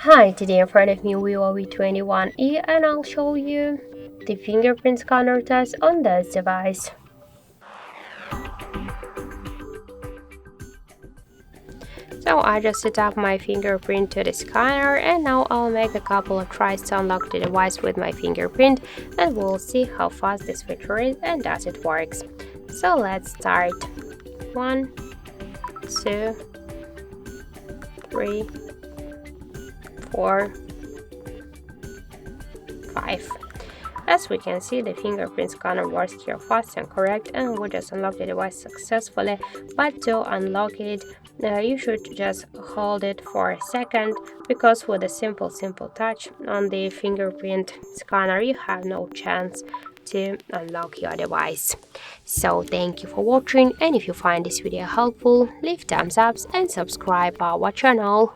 Hi, today in front of me Vivo V21e and I'll show you the fingerprint scanner test on this device. So I just set up my fingerprint to the scanner and now I'll make a couple of tries to unlock the device with my fingerprint and we'll see how fast this feature is and does it works. So let's start. 1, 2, 3, 4, 5. As we can see, the fingerprint scanner works here fast and correct, and we just unlocked the device successfully. But to unlock it, you should just hold it for a second, because with a simple touch on the fingerprint scanner, you have no chance to unlock your device. So thank you for watching, and if you find this video helpful, leave thumbs up and subscribe our channel.